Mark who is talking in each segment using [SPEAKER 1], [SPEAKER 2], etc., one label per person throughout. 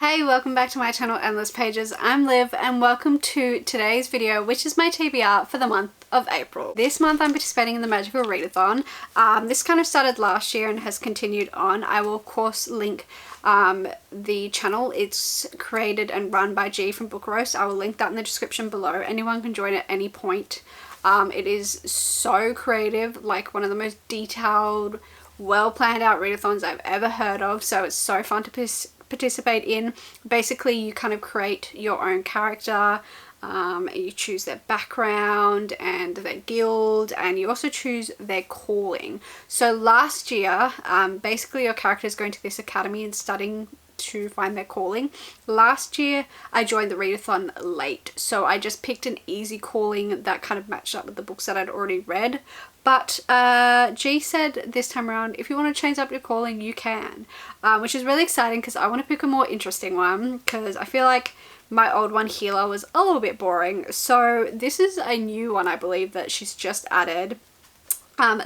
[SPEAKER 1] Hey, welcome back to my channel Endless Pages. I'm Liv and welcome to today's video, which is my TBR for the month of April. This month I'm participating in the Magical Readathon. This kind of started last year and has continued on. I will of course link the channel. It's created and run by G from Book Roast. I will link that in the description below. Anyone can join at any point. It is so creative, like one of the most detailed, well planned out readathons I've ever heard of, so it's so fun to participate in. Basically you kind of create your own character, you choose their background and their guild, and you also choose their calling. So last year basically your character is going to this academy and studying to find their calling. Last year I joined the readathon late, so I just picked an easy calling that kind of matched up with the books that I'd already read. But G said this time around, if you want to change up your calling, you can, which is really exciting because I want to pick a more interesting one, because I feel like my old one, Healer, was a little bit boring. So this is a new one, I believe, that she's just added.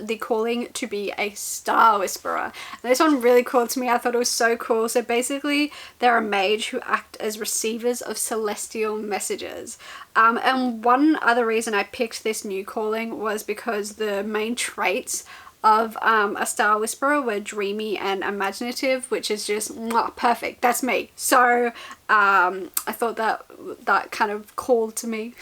[SPEAKER 1] The calling to be a Star Whisperer. And this one really called to me. I thought it was so cool. So basically they're a mage who act as receivers of celestial messages. And one other reason I picked this new calling was because the main traits of a Star Whisperer were dreamy and imaginative, which is just perfect. That's me. So I thought that kind of called to me.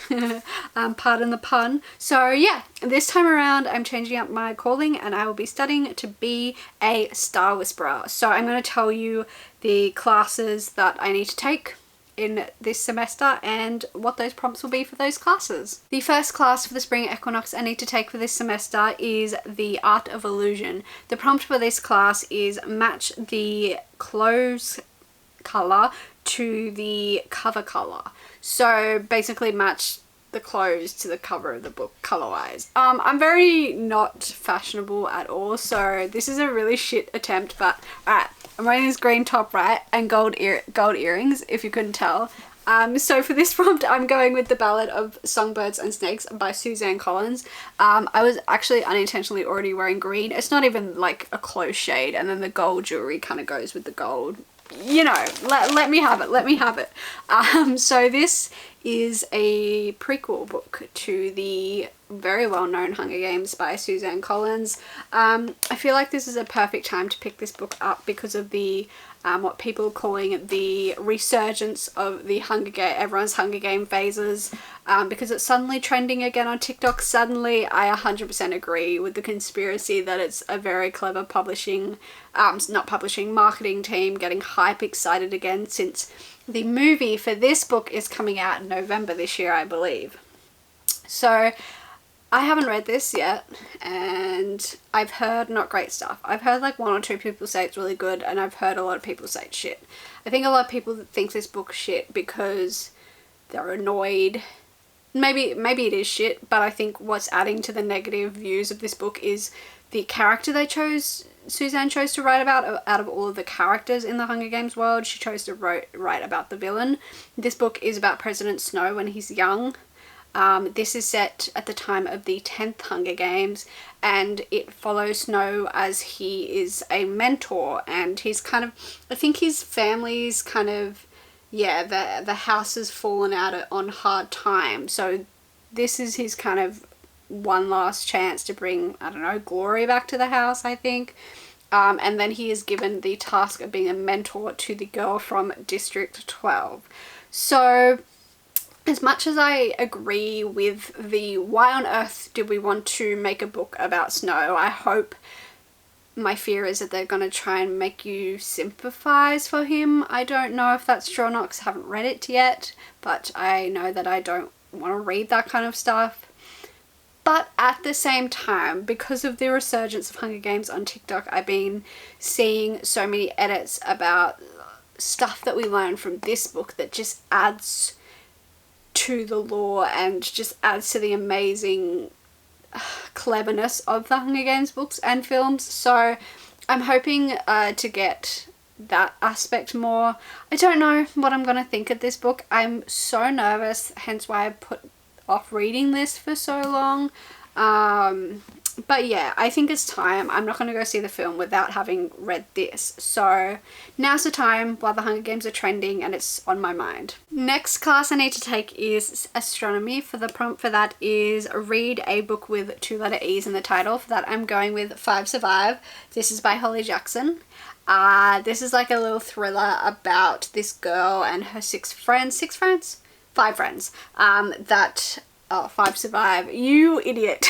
[SPEAKER 1] Pardon the pun. So yeah, this time around I'm changing up my calling and I will be studying to be a Star Whisperer. So I'm going to tell you the classes that I need to take in this semester and what those prompts will be for those classes. The first class for the spring equinox I need to take for this semester is the Art of Illusion. The prompt for this class is match the clothes color to the cover color. So basically match the clothes to the cover of the book color-wise. I'm very not fashionable at all, so this is a really shit attempt, but alright. I'm wearing this green top, right, and gold earrings, if you couldn't tell. So for this prompt I'm going with the Ballad of Songbirds and Snakes by Suzanne Collins. I was actually unintentionally already wearing green. It's not even like a close shade, and then the gold jewelry kind of goes with the gold. You know, let me have it, let me have it. So this is a prequel book to the very well-known Hunger Games by Suzanne Collins. I feel like this is a perfect time to pick this book up because of the what people are calling the resurgence of the everyone's Hunger Game phases, because it's suddenly trending again on TikTok. Suddenly, I 100% agree with the conspiracy that it's a very clever marketing team getting hype excited again, since the movie for this book is coming out in November this year, I believe. So I haven't read this yet and I've heard not great stuff. I've heard like one or two people say it's really good, and I've heard a lot of people say it's shit. I think a lot of people think this book's shit because they're annoyed. Maybe it is shit, but I think what's adding to the negative views of this book is the character Suzanne chose to write about. Out of all of the characters in the Hunger Games world, she chose to write about the villain. This book is about President Snow when he's young. This is set at the time of the 10th Hunger Games, and it follows Snow as he is a mentor, and he's kind of, I think his family's kind of, yeah, the house has fallen out on hard times, so this is his kind of one last chance to bring, I don't know, glory back to the house, I think. And then he is given the task of being a mentor to the girl from District 12. So as much as I agree with the why on earth did we want to make a book about Snow, I hope, my fear is that they're going to try and make you sympathize for him. I don't know if that's true or not because I haven't read it yet, but I know that I don't want to read that kind of stuff. But at the same time, because of the resurgence of Hunger Games on TikTok, I've been seeing so many edits about stuff that we learn from this book that just adds to the lore and just adds to the amazing cleverness of the Hunger Games books and films. So I'm hoping to get that aspect more. I don't know what I'm going to think of this book. I'm so nervous, hence why I put off reading this for so long. But yeah, I think it's time. I'm not going to go see the film without having read this. So now's the time while the Hunger Games are trending and it's on my mind. Next class I need to take is astronomy. For the prompt for that is read a book with 2-letter E's in the title. For that I'm going with 5 Survive. This is by Holly Jackson. This is like a little thriller about this girl and her 5 friends that 5 survive. You idiot.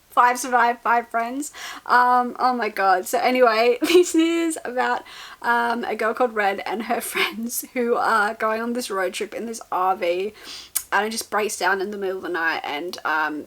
[SPEAKER 1] 5 survive, 5 friends. Oh my god. So anyway, this is about a girl called Red and her friends who are going on this road trip in this RV, and it just breaks down in the middle of the night, and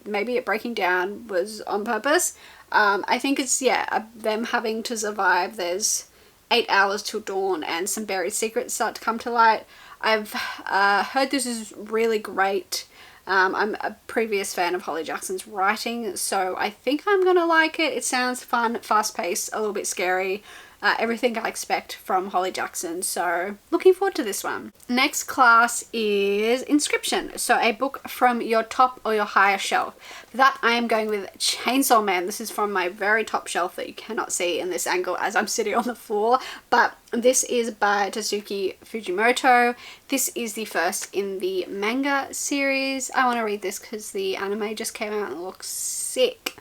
[SPEAKER 1] maybe it breaking down was on purpose. I think it's, yeah, them having to survive. There's 8 hours till dawn and some buried secrets start to come to light. I've heard this is really great. I'm a previous fan of Holly Jackson's writing, so I think I'm gonna like it. It sounds fun, fast-paced, a little bit scary. Everything I expect from Holly Jackson, so looking forward to this one. Next class is Inscription, so a book from your top or your higher shelf. For that I am going with Chainsaw Man. This is from my very top shelf that you cannot see in this angle as I'm sitting on the floor, but this is by Tatsuki Fujimoto. This is the first in the manga series. I want to read this because the anime just came out and it looks sick.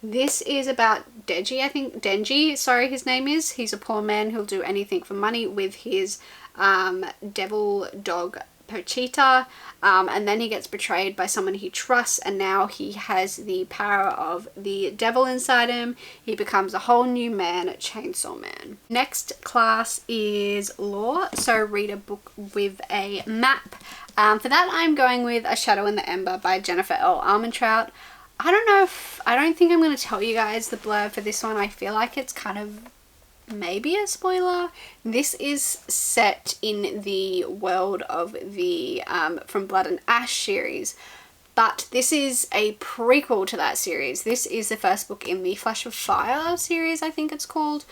[SPEAKER 1] This is about Denji, sorry, his name is. He's a poor man who'll do anything for money with his devil dog Pochita, and then he gets betrayed by someone he trusts, and now he has the power of the devil inside him. He becomes a whole new man, Chainsaw Man. Next class is Law, so read a book with a map. For that I'm going with A Shadow in the Ember by Jennifer L. Armentrout. I don't think I'm going to tell you guys the blurb for this one. I feel like it's kind of maybe a spoiler. This is set in the world of the From Blood and Ash series, but this is a prequel to that series. This is the first book in the Flash of Fire series, I think it's called.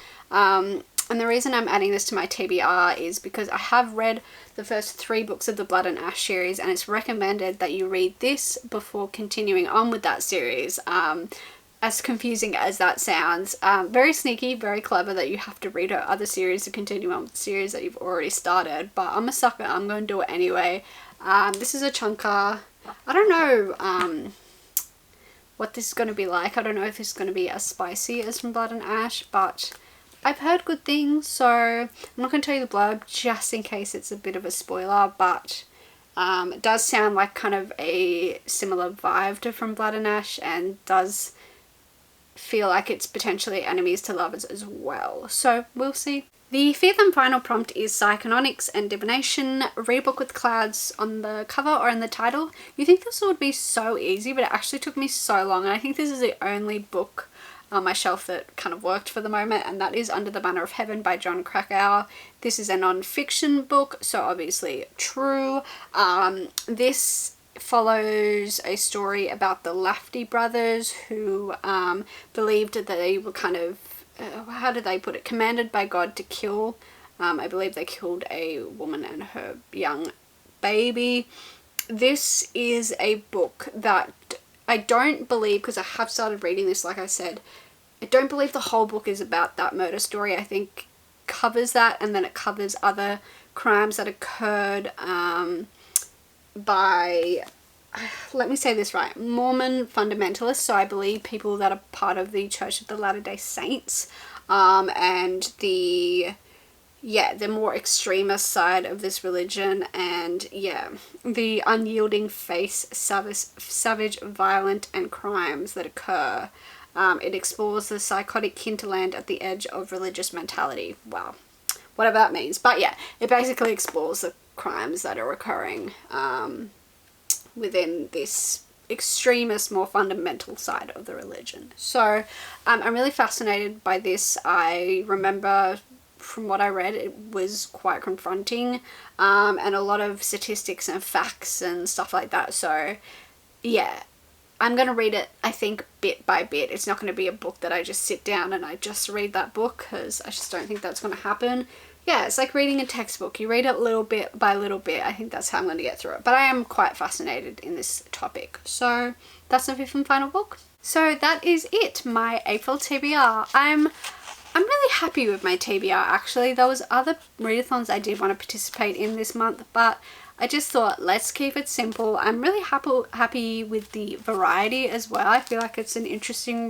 [SPEAKER 1] And the reason I'm adding this to my TBR is because I have read the first 3 books of the Blood and Ash series, and it's recommended that you read this before continuing on with that series. As confusing as that sounds, very sneaky, very clever that you have to read her other series to continue on with the series that you've already started, but I'm a sucker, I'm going to do it anyway. This is a chunker. I don't know what this is going to be like. I don't know if this is going to be as spicy as From Blood and Ash, but I've heard good things, so I'm not going to tell you the blurb just in case it's a bit of a spoiler, but it does sound like kind of a similar vibe to From Blood and Ash, and does feel like it's potentially enemies to lovers as well, so we'll see. The 5th and final prompt is Psychononics and Divination. Read a book with clouds on the cover or in the title. You think this would be so easy, but it actually took me so long, and I think this is the only book on my shelf that kind of worked for the moment, and that is Under the Banner of Heaven by John Krakauer. This is a non-fiction book, so obviously true. This follows a story about the Lafferty brothers who believed that they were kind of, how did they put it, commanded by God to kill. I believe they killed a woman and her young baby. This is a book that I don't believe, because I have started reading this, like I said, I don't believe the whole book is about that murder story. I think covers that, and then it covers other crimes that occurred by, let me say this right, Mormon fundamentalists, so I believe people that are part of the Church of the Latter-day Saints, and the more extremist side of this religion, and yeah, the unyielding face, savage, violent, and crimes that occur. It explores the psychotic hinterland at the edge of religious mentality. Wow, whatever that means. But yeah, it basically explores the crimes that are occurring within this extremist, more fundamental side of the religion. So I'm really fascinated by this. I remember from what I read, it was quite confronting, and a lot of statistics and facts and stuff like that. So yeah, I'm going to read it, I think, bit by bit. It's not going to be a book that I just sit down and I just read that book, because I just don't think that's going to happen. Yeah, it's like reading a textbook. You read it little bit by little bit. I think that's how I'm going to get through it. But I am quite fascinated in this topic. So that's the 5th and final book. So that is it, my April TBR. I'm really happy with my TBR actually. There was other readathons I did want to participate in this month, but I just thought let's keep it simple. I'm really happy with the variety as well. I feel like it's an interesting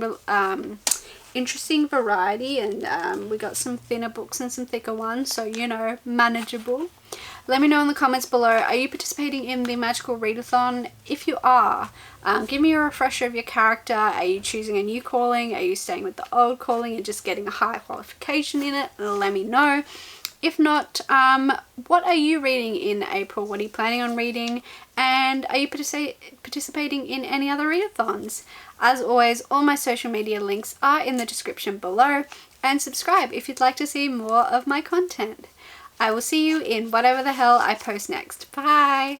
[SPEAKER 1] variety, and we got some thinner books and some thicker ones, so you know, manageable. Let me know in the comments below, are you participating in the magical readathon? If you are, give me a refresher of your character. Are you choosing a new calling? Are you staying with the old calling and just getting a high qualification in it? Let me know. If not, what are you reading in April? What are you planning on reading? And are you participating in any other readathons? As always, all my social media links are in the description below, and subscribe if you'd like to see more of my content. I will see you in whatever the hell I post next. Bye!